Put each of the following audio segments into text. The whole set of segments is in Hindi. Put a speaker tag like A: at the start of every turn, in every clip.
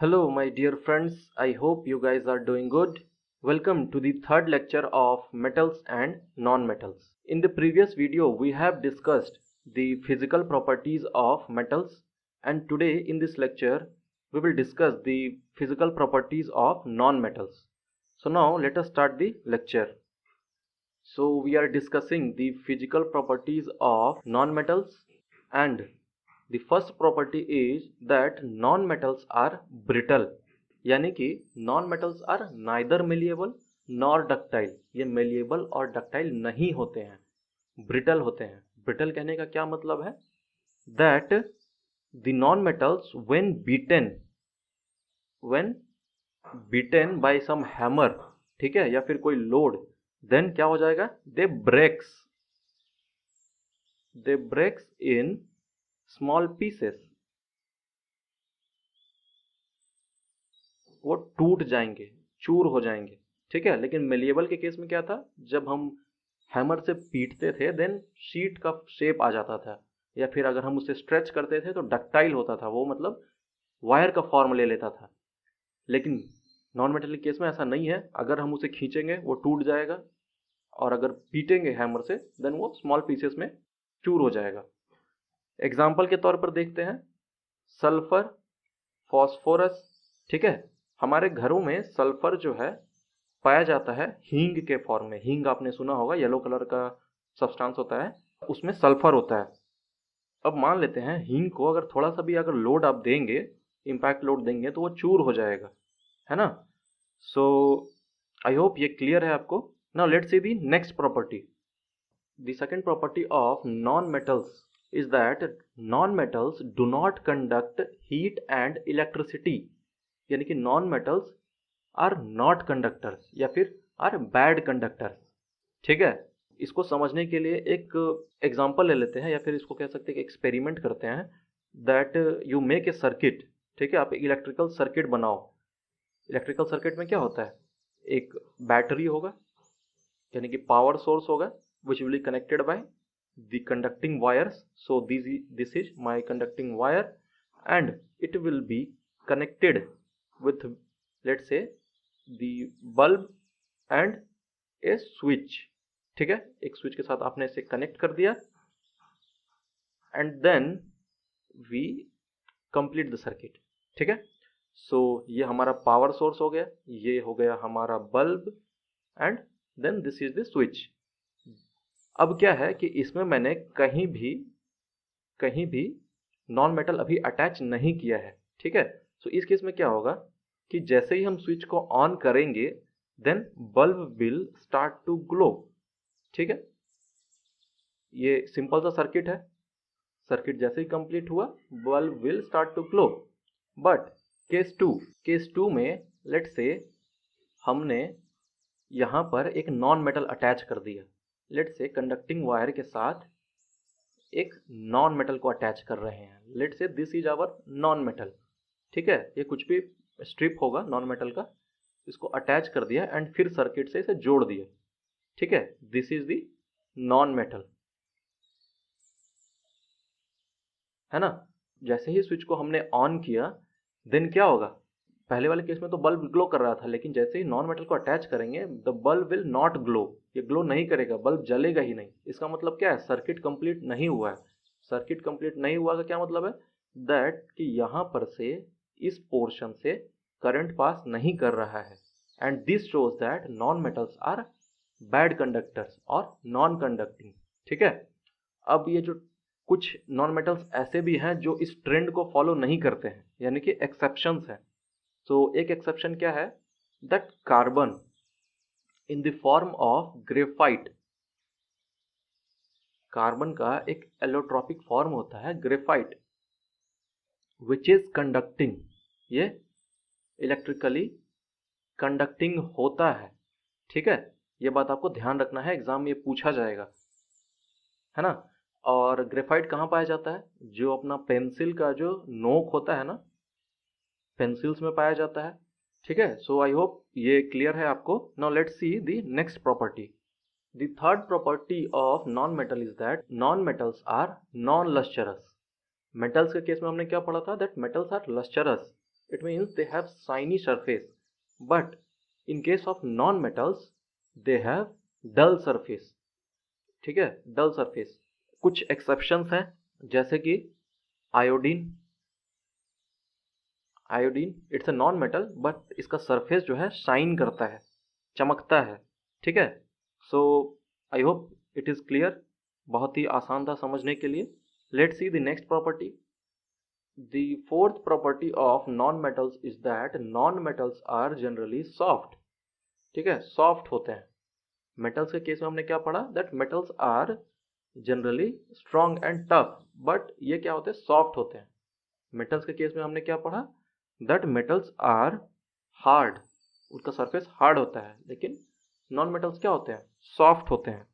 A: Hello, my dear friends. I hope you guys are doing good. Welcome to the third lecture of metals and non-metals. In the previous video, we have discussed the physical properties of metals, and today in this lecture, we will discuss the physical properties of non-metals. So now let us start the lecture. So we are discussing the physical properties of non-metals, and the first property is that non-metals are brittle. यानी कि non-metals are neither malleable nor ductile. ये malleable और ductile नहीं होते हैं, brittle होते हैं. Brittle कहने का क्या मतलब है? That the non-metals when by some hammer, ठीक है, या फिर कोई लोड, देन क्या हो जाएगा? दे ब्रेक्स इन स्मॉल पीसेस. वो टूट जाएंगे, चूर हो जाएंगे, ठीक है. लेकिन मेलिएबल के केस में क्या था? जब हम हैमर से पीटते थे देन शीट का शेप आ जाता था, या फिर अगर हम उसे स्ट्रेच करते थे तो डक्टाइल होता था, वो मतलब वायर का फॉर्म ले लेता था. लेकिन नॉन मेटेलिक केस में ऐसा नहीं है. अगर हम उसे खींचेंगे वो टूट जाएगा, और अगर पीटेंगे हैमर से देन वो स्मॉल पीसेस में चूर हो जाएगा. एग्जाम्पल के तौर पर देखते हैं सल्फर, फॉस्फोरस, ठीक है. हमारे घरों में सल्फर जो है पाया जाता है हींग के फॉर्म में. हींग आपने सुना होगा, येलो कलर का सब्सटेंस होता है, उसमें सल्फर होता है. अब मान लेते हैं हींग को अगर थोड़ा सा भी अगर लोड आप देंगे, इम्पैक्ट लोड देंगे, तो वो चूर हो जाएगा, है ना. सो आई होप ये क्लियर है आपको. Now let's C the next property. The second property of non metals is that non-metals do not conduct heat and electricity. यानी कि non-metals are not conductors या फिर are bad conductors, ठीक है. इसको समझने के लिए एक एग्जांपल ले लेते हैं, या फिर इसको कह सकते हैं कि एक्सपेरिमेंट करते हैं. That you make a circuit, ठीक है. आप इलेक्ट्रिकल सर्किट बनाओ. इलेक्ट्रिकल सर्किट में क्या होता है? एक बैटरी होगा, यानी कि पावर सोर्स होगा, which will be connected by the conducting wires. So this is my conducting wire, and it will be connected with, let's say, the bulb and a switch, ठीक है. एक स्विच के साथ आपने इसे कनेक्ट कर दिया, and then we complete the circuit, ठीक है. सो ये हमारा पावर सोर्स हो गया, ये हो गया हमारा bulb, and then this is the switch. अब क्या है कि इसमें मैंने कहीं भी नॉन मेटल अभी अटैच नहीं किया है, ठीक है. सो इस केस में क्या होगा कि जैसे ही हम स्विच को ऑन करेंगे then bulb will start to glow, ठीक है. ये सिंपल सा सर्किट है. सर्किट जैसे ही कंप्लीट हुआ bulb will start to glow. But case two में लेट्स से हमने यहां पर एक नॉन मेटल अटैच कर दिया. लेट्स से कंडक्टिंग वायर के साथ एक नॉन मेटल को अटैच कर रहे हैं. Let's say this is our non metal, ठीक है. ये कुछ भी स्ट्रिप होगा नॉन मेटल का, इसको अटैच कर दिया एंड फिर सर्किट से इसे जोड़ दिया, ठीक है. This is the non metal, है ना. जैसे ही स्विच को हमने ऑन किया देन क्या होगा? पहले वाले केस में तो बल्ब ग्लो कर रहा था, लेकिन जैसे ही नॉन मेटल को अटैच करेंगे the bulb will not glow. ये ग्लो नहीं करेगा, बल्ब जलेगा ही नहीं. इसका मतलब क्या है? सर्किट कंप्लीट नहीं हुआ है. सर्किट कंप्लीट नहीं हुआ का क्या मतलब है? दैट कि यहाँ पर से इस पोर्शन से करंट पास नहीं कर रहा है, and this shows that non metals are bad conductors और नॉन कंडक्टिंग, ठीक है. अब ये जो कुछ नॉन मेटल्स ऐसे भी हैं जो इस ट्रेंड को फॉलो नहीं करते हैं, यानी कि एक्सेप्शंस हैं. तो एक एक्सेप्शन क्या है? That carbon in the form of graphite. Carbon का एक एलोट्रॉपिक फॉर्म होता है ग्रेफाइट, विच इज कंडक्टिंग. ये इलेक्ट्रिकली कंडक्टिंग होता है, ठीक है. ये बात आपको ध्यान रखना है, एग्जाम में ये पूछा जाएगा, है ना. और ग्रेफाइट कहाँ पाया जाता है? जो अपना पेंसिल का जो नोक होता है ना, पेंसिल्स में पाया जाता है, ठीक है. सो आई होप ये क्लियर है आपको. Now let's see the next property. The third property of non metal is that non metals are non lustrous. Metals के केस में हमने क्या पढ़ा था? That metals are lustrous. It means they have shiny surface. But in case of non-metals, they have dull surface. ठीक है, dull surface. कुछ exceptions हैं, जैसे कि iodine. Iodine it's a non metal but इसका सरफेस जो है शाइन करता है, चमकता है. ठीक है. So I hope it is clear. बहुत ही आसान था समझने के लिए. Let's see the next property. The fourth property of non-metals is that non-metals are generally soft. ठीक है, सॉफ्ट होते हैं. मेटल्स के केस में हमने क्या पढ़ा, that metals are generally strong and tough, but ये क्या होते हैं, सॉफ्ट होते हैं. मेटल्स के केस में हमने क्या पढ़ा, दैट मेटल्स आर हार्ड, उनका सरफेस हार्ड होता है, लेकिन नॉन मेटल्स क्या होते हैं, सॉफ्ट होते हैं.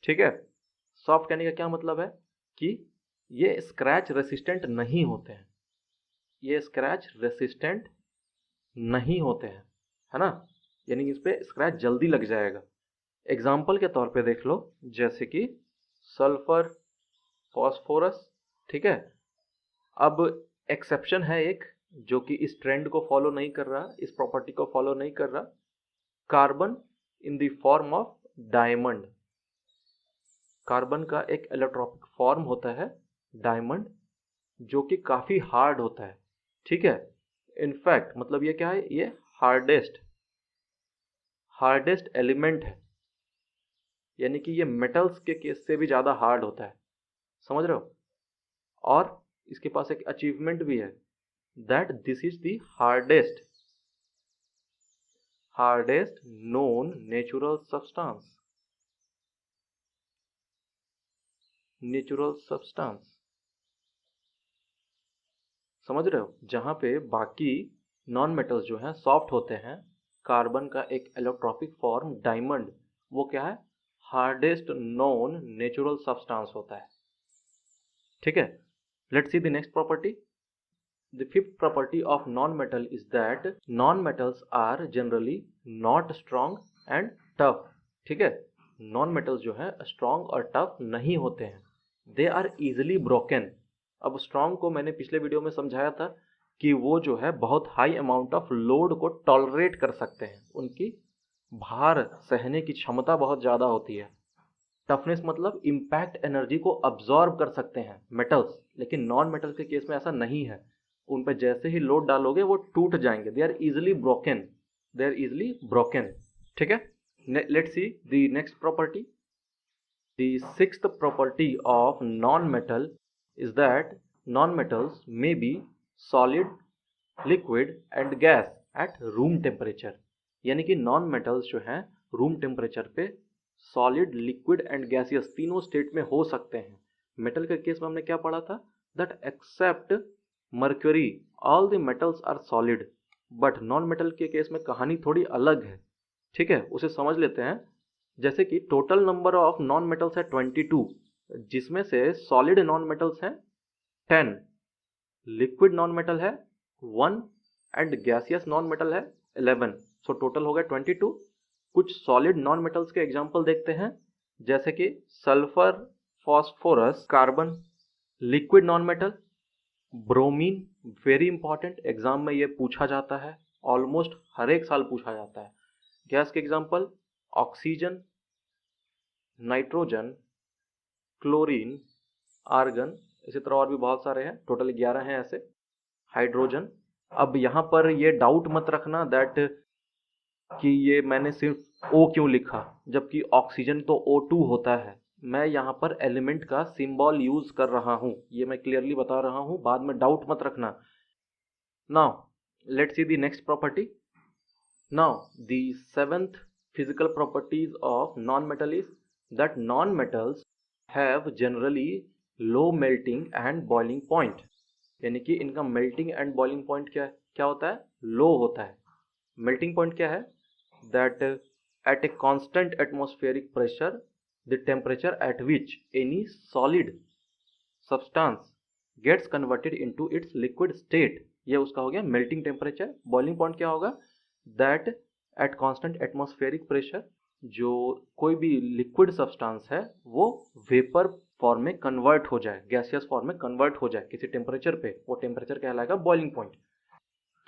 A: ठीक है. सॉफ्ट कहने का क्या मतलब है कि ये स्क्रैच रेसिस्टेंट नहीं होते हैं. ये स्क्रैच रेसिस्टेंट नहीं होते हैं, है ना. यानी इस पे स्क्रैच जल्दी लग जाएगा. एग्जाम्पल के तौर पे देख लो, जैसे कि सल्फर, फॉस्फोरस. ठीक है. अब एक्सेप्शन है एक, जो कि इस ट्रेंड को फॉलो नहीं कर रहा, इस प्रॉपर्टी को फॉलो नहीं कर रहा. Carbon in the form of diamond. Carbon का एक इलेक्ट्रॉनिक फॉर्म होता है डायमंड, जो कि काफ़ी हार्ड होता है. ठीक है. इनफैक्ट मतलब ये क्या है, ये हार्डेस्ट एलिमेंट है. यानी कि ये मेटल्स के केस से भी ज़्यादा हार्ड होता है. समझ रहे हो. और इसके पास एक अचीवमेंट भी है, that this is the hardest known natural substance. समझ रहे हो. जहाँ पे बाकी नॉन मेटल्स जो हैं सॉफ्ट होते हैं, कार्बन का एक इलेक्ट्रॉनिक फॉर्म डायमंड, वो क्या है, हार्डेस्ट नोन नेचुरल सब्सटेंस होता है. ठीक है. Let's see the next property. The fifth property of non-metal is that non-metals are generally not strong and tough. ठीक है. non-metals जो है strong और tough नहीं होते हैं. They are easily broken. अब strong को मैंने पिछले वीडियो में समझाया था कि वो जो है बहुत हाई अमाउंट ऑफ लोड को टॉलरेट कर सकते हैं, उनकी भार सहने की क्षमता बहुत ज़्यादा होती है. टफनेस मतलब इम्पैक्ट एनर्जी को अब्जॉर्ब कर सकते हैं मेटल्स, लेकिन नॉन मेटल्स के केस में ऐसा नहीं है. उन पर जैसे ही लोड डालोगे वो टूट जाएंगे. They are easily broken. ठीक है. Let's see the next property. The sixth property of non metal is that non metals may be solid, liquid and gas at room temperature. यानी कि नॉन मेटल्स जो हैं रूम टेम्परेचर पे सॉलिड, लिक्विड एंड गैसियस तीनों स्टेट में हो सकते हैं. मेटल के केस में हमने क्या पढ़ा था, that except mercury all the metals are solid. But non metal के केस में कहानी थोड़ी अलग है. ठीक है, उसे समझ लेते हैं. जैसे कि total number of non metals है 22, जिसमें से सॉलिड नॉन मेटल्स हैं 10, लिक्विड नॉन मेटल है 1 एंड गैसियस नॉन मेटल है 11. सो टोटल हो गया 22. कुछ सॉलिड नॉन मेटल्स के एग्जाम्पल देखते हैं, जैसे कि sulphur, phosphorus, carbon. Liquid non metal bromine, very important, exam में ये पूछा जाता है, ऑलमोस्ट हर एक साल पूछा जाता है. गैस के example oxygen, nitrogen, chlorine, argon, इसी तरह और भी बहुत सारे हैं, टोटल 11 हैं ऐसे. हाइड्रोजन. अब यहाँ पर ये डाउट मत रखना दैट कि ये मैंने सिर्फ O क्यों लिखा, जबकि ऑक्सीजन तो O2 होता है. मैं यहाँ पर एलिमेंट का सिंबल यूज कर रहा हूँ, ये मैं क्लियरली बता रहा हूँ, बाद में डाउट मत रखना. Now let's see the next property. Now the seventh physical properties of non metal is that non metals have generally low melting and boiling point. यानी कि इनका मेल्टिंग एंड बॉइलिंग पॉइंट क्या होता है, लो होता है. मेल्टिंग पॉइंट क्या है, that at a constant atmospheric pressure the temperature at which any solid substance gets converted into its liquid state. ये उसका हो गया melting temperature. boiling point क्या होगा, that at constant atmospheric pressure जो कोई भी liquid substance है वो vapor फॉर्म में कन्वर्ट हो जाए, गैसियस फॉर्म में कन्वर्ट हो जाए किसी टेम्परेचर पे, वो टेम्परेचर कहलाएगा बॉइलिंग पॉइंट.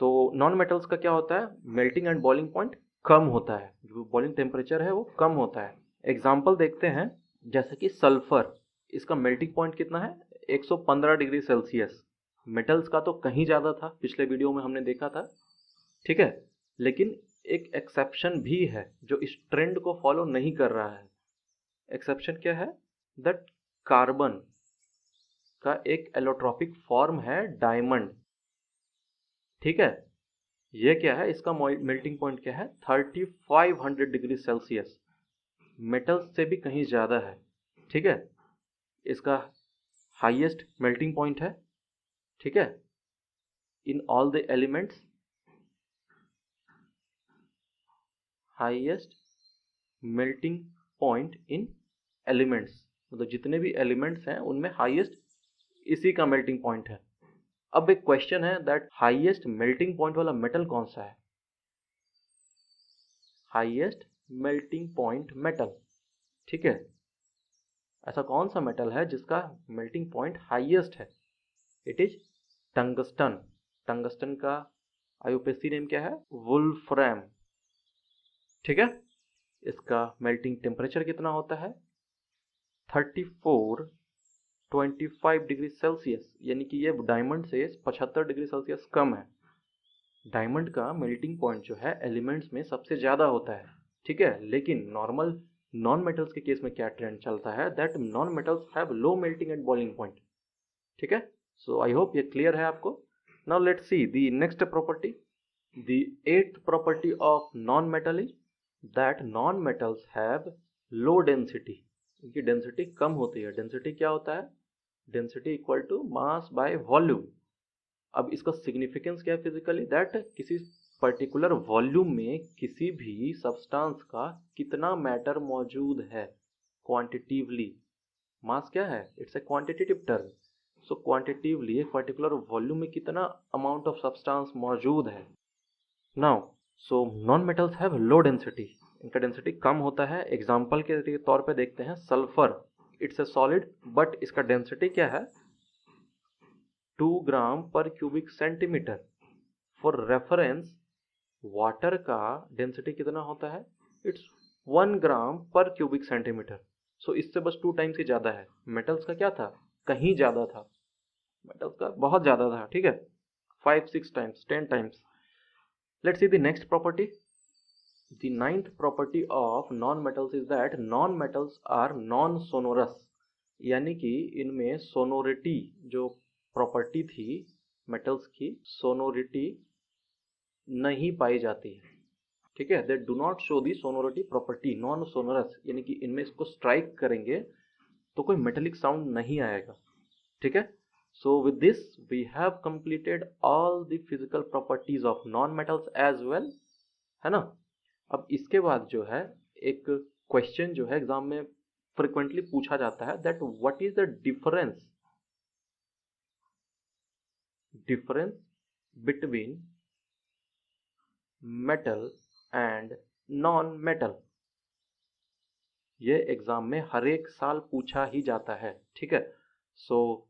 A: तो नॉन मेटल्स का क्या होता है, मेल्टिंग एंड बॉइलिंग पॉइंट कम होता है, जो बॉइलिंग टेम्परेचर है वो कम होता है। एग्जाम्पल देखते हैं, जैसे कि सल्फर, इसका मेल्टिंग पॉइंट कितना है, 115 डिग्री सेल्सियस। मेटल्स का तो कहीं ज़्यादा था, पिछले वीडियो में हमने देखा था, ठीक है। लेकिन एक एक्सेप्शन भी है जो इस ट्रेंड को फॉलो नहीं कर रहा है। एक्सेप्शन क्या है, दैट कार्बन का एक एलोट्रॉपिक फॉर्म है डायमंड, ठीक है। ये क्या है, इसका मेल्टिंग पॉइंट क्या है, 3500 डिग्री सेल्सियस, मेटल्स से भी कहीं ज़्यादा है, ठीक है। इसका हाईएस्ट मेल्टिंग पॉइंट है, ठीक है, in all the elements, highest melting point in elements, मतलब जितने भी एलिमेंट्स हैं उनमें हाईएस्ट इसी का मेल्टिंग पॉइंट है। अब एक क्वेश्चन है दैट हाईएस्ट मेल्टिंग पॉइंट वाला मेटल कौन सा है, हाईएस्ट मेल्टिंग पॉइंट मेटल, ठीक है। ऐसा कौन सा मेटल है जिसका मेल्टिंग पॉइंट हाईएस्ट है, इट इज टंगस्टन। टंगस्टन का आईयूपीएसी नेम क्या है, वुल्फ्रैम, ठीक है। इसका मेल्टिंग टेम्परेचर कितना होता है, 3425 डिग्री सेल्सियस, यानी कि ये डायमंड से 75 डिग्री सेल्सियस कम है। डायमंड का मेल्टिंग पॉइंट जो है एलिमेंट्स में सबसे ज़्यादा होता है, ठीक है। लेकिन नॉर्मल नॉन मेटल्स के केस में क्या ट्रेंड चलता है, that non metals have low melting and boiling point, ठीक है। सो आई होप ये क्लियर है आपको। Now let's see the next property, the eighth property of non metal is that non metals have low density, इनकी डेंसिटी कम होती है। डेंसिटी क्या होता है, density equal to mass by volume. अब इसका सिग्निफिकेंस क्या है फिजिकली, दैट किसी पर्टिकुलर वॉल्यूम में किसी भी सब्सटेंस का कितना मैटर मौजूद है क्वांटिटिवली। मास क्या है, इट्स ए क्वांटिटेटिव टर्म। सो क्वांटिटिवली एक पर्टिकुलर वॉल्यूम में कितना अमाउंट ऑफ सब्सटेंस मौजूद है। Now so non metals have low density, इनका डेंसिटी कम होता है। एग्जांपल के तौर पे देखते हैं sulphur, it's a solid but इसका डेंसिटी क्या है, 2 ग्राम पर cubic centimetre. For reference water का डेंसिटी कितना होता है, इट्स 1 ग्राम पर क्यूबिक सेंटीमीटर। सो इससे बस 2 टाइम्स ही ज़्यादा है। मेटल्स का क्या था, कहीं ज़्यादा था, मेटल्स का बहुत ज़्यादा था, ठीक है, 5-6 times, 10 times. Let's see the next property, the ninth property of non metals is that non metals are non sonorous, यानी कि इनमें सोनोरिटी जो प्रॉपर्टी थी मेटल्स की, सोनोरिटी नहीं पाई जाती है, ठीक है। They do not show the sonority property, non sonorous, यानी कि इनमें इसको स्ट्राइक करेंगे तो कोई मेटेलिक साउंड नहीं आएगा, ठीक है। So with this we have completed all the physical properties of non metals as well, है ना। अब इसके बाद जो है एक क्वेश्चन जो है एग्जाम में फ्रिक्वेंटली पूछा जाता है, that what is the difference between metal and non metal. ये एग्जाम में हर एक साल पूछा ही जाता है, ठीक है। सो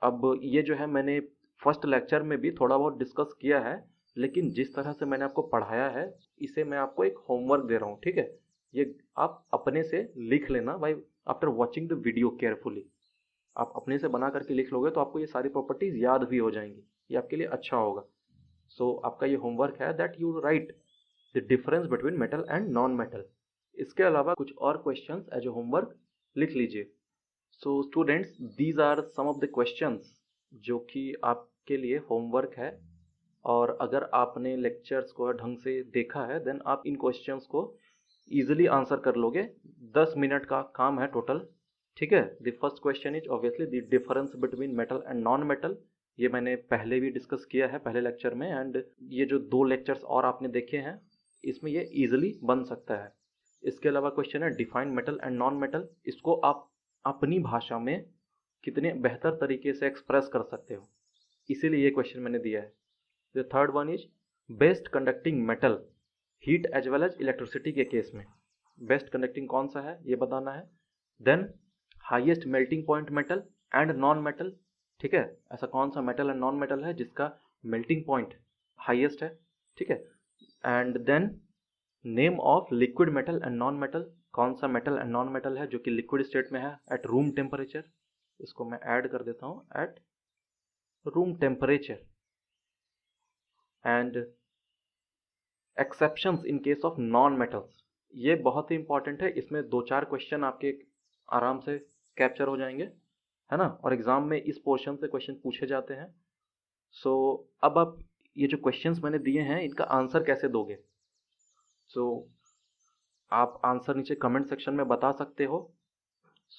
A: अब ये जो है मैंने फर्स्ट लेक्चर में भी थोड़ा बहुत डिस्कस किया है, लेकिन जिस तरह से मैंने आपको पढ़ाया है इसे मैं आपको एक होमवर्क दे रहा हूँ, ठीक है। ये आप अपने से लिख लेना भाई, after watching the video carefully. आप अपने से बना करके लिख लोगे तो आपको ये सारी प्रॉपर्टीज याद भी हो जाएंगी, ये आपके लिए अच्छा होगा। सो आपका ये होमवर्क है that you right the difference between metal and non metal. इसके अलावा कुछ और क्वेश्चंस एज ए होमवर्क लिख लीजिए। So students, these are some of the questions जो कि आपके लिए होमवर्क है, और अगर आपने लेक्चर्स को ढंग से देखा है देन आप इन क्वेश्चंस को इजीली आंसर कर लोगे। 10 मिनट का काम है टोटल, ठीक है। The first question is obviously the difference between metal and non metal. ये मैंने पहले भी डिस्कस किया है पहले लेक्चर में, एंड ये जो 2 लेक्चर्स और आपने देखे हैं इसमें ये इजीली बन सकता है। इसके अलावा क्वेश्चन है define metal and non metal, इसको आप अपनी भाषा में कितने बेहतर तरीके से एक्सप्रेस कर सकते हो, इसीलिए ये क्वेश्चन मैंने दिया है। The third one is best conducting metal heat as well as electricity के केस में बेस्ट कंडक्टिंग कौन सा है ये बताना है। Then highest melting point metal and non metal, ठीक है। ऐसा कौन सा मेटल एंड नॉन मेटल है जिसका मेल्टिंग पॉइंट हाईएस्ट है, ठीक है। And then name of liquid metal and non metal, कौन सा मेटल एंड नॉन मेटल है जो कि लिक्विड स्टेट में है एट रूम टेम्परेचर, इसको मैं ऐड कर देता हूँ, eight room temperature. And exceptions in case of non metals, ये बहुत ही इंपॉर्टेंट है, इसमें 2-4 क्वेश्चन आपके आराम से कैप्चर हो जाएंगे, है ना, और एग्जाम में इस पोर्शन से क्वेश्चन पूछे जाते हैं। सो अब आप ये जो क्वेश्चंस मैंने दिए हैं इनका आंसर कैसे दोगे, सो आप आंसर नीचे कमेंट सेक्शन में बता सकते हो।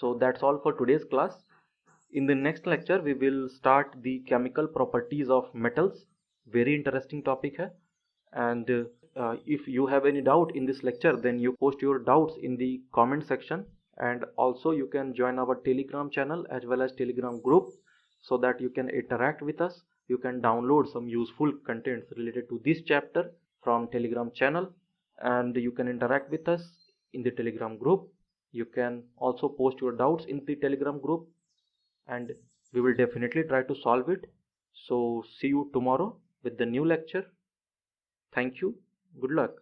A: So that's all for today's class. In the next lecture, we will start the chemical properties of metals. Very interesting topic है. And if you have any doubt in this lecture, then you post your doubts in the comment section. And also you can join our Telegram channel as well as Telegram group so that you can interact with us. You can download some useful contents related to this chapter from Telegram channel, and you can interact with us in the Telegram group. You can also post your doubts in the Telegram group, and we will definitely try to solve it. So see you tomorrow with the new lecture. Thank you. Good luck.